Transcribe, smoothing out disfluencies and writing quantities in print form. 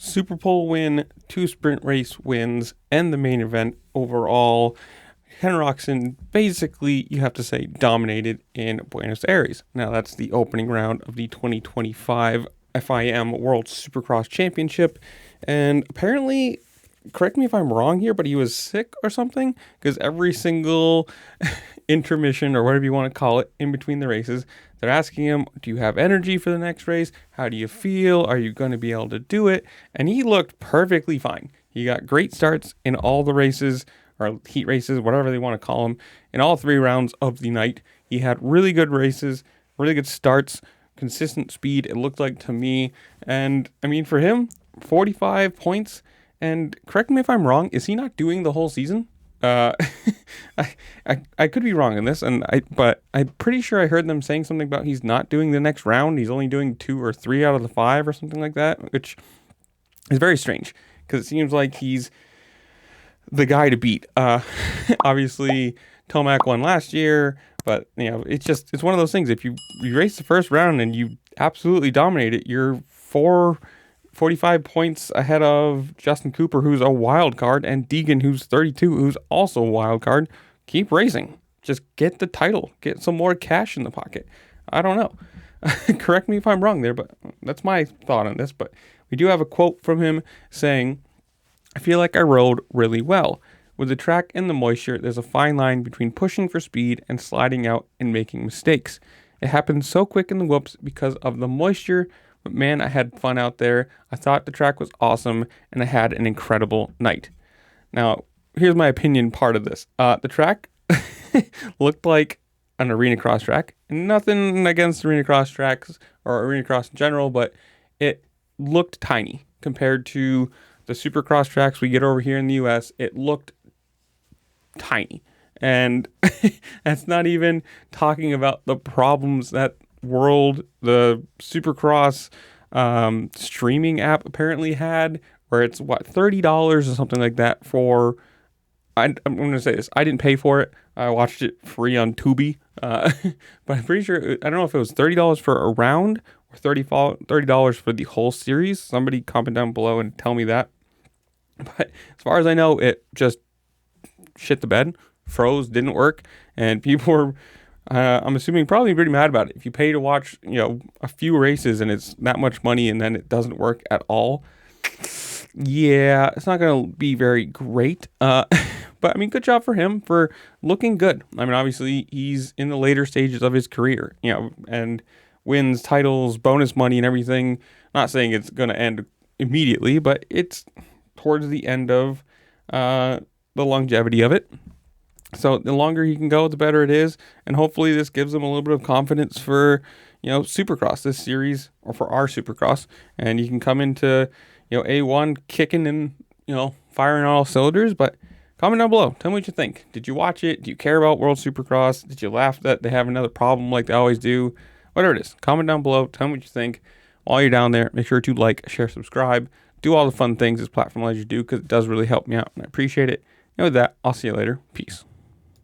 Super Pole win, 2 sprint race wins, and the main event overall. Ken Roczen basically, you have to say, dominated in Buenos Aires. Now, that's the opening round of the 2025 FIM World Supercross Championship. And apparently, correct me if I'm wrong here, but he was sick or something, because every single intermission or whatever you want to call it in between the races, they're asking him, do you have energy for the next race? How do you feel? Are you going to be able to do it? And he looked perfectly fine. He got great starts in all the races, or heat races, whatever they want to call them, in all 3 rounds of the night. He had really good races, really good starts, consistent speed, it looked like to me. And I mean, for him, 45 points. And correct me if I'm wrong, is he not doing the whole season? I could be wrong in this, but I'm pretty sure I heard them saying something about he's not doing the next round. He's only doing 2 or 3 out of the 5 or something like that, which is very strange because it seems like he's the guy to beat. Obviously, Tomac won last year, but it's one of those things. If you race the first round and you absolutely dominate it, you're 45 points ahead of Justin Cooper, who's a wild card, and Deegan, who's 32, who's also a wild card. Keep racing. Just get the title. Get some more cash in the pocket. I don't know. Correct me if I'm wrong there, but that's my thought on this. But we do have a quote from him saying, I feel like I rode really well. With the track and the moisture, there's a fine line between pushing for speed and sliding out and making mistakes. It happened so quick in the whoops because of the moisture. But man, I had fun out there. I thought the track was awesome, and I had an incredible night. Now, here's my opinion part of this. The track looked like an arena cross track. Nothing against arena cross tracks or arena cross in general, but it looked tiny compared to the supercross tracks we get over here in the U.S. It looked tiny. And that's not even talking about the problems that the Supercross streaming app apparently had, where it's $30 or something like that for. I'm going to say this. I didn't pay for it. I watched it free on Tubi, but I'm pretty sure I don't know if it was $30 for a round or $30 for the whole series. Somebody comment down below and tell me that. But as far as I know, it just shit the bed, froze, didn't work, and people were. I'm assuming probably pretty mad about it. If you pay to watch, a few races and it's that much money and then it doesn't work at all, yeah, it's not going to be very great. But I mean, good job for him for looking good. I mean, obviously he's in the later stages of his career, and wins titles, bonus money and everything. Not saying it's going to end immediately, but it's towards the end of the longevity of it. So the longer he can go, the better it is. And hopefully this gives him a little bit of confidence for, Supercross, this series, or for our Supercross. And you can come into, A1 kicking and, firing on all cylinders. But comment down below. Tell me what you think. Did you watch it? Do you care about World Supercross? Did you laugh that they have another problem like they always do? Whatever it is. Comment down below. Tell me what you think. While you're down there, make sure to like, share, subscribe. Do all the fun things this platform allows you to do because it does really help me out. And I appreciate it. And with that, I'll see you later. Peace.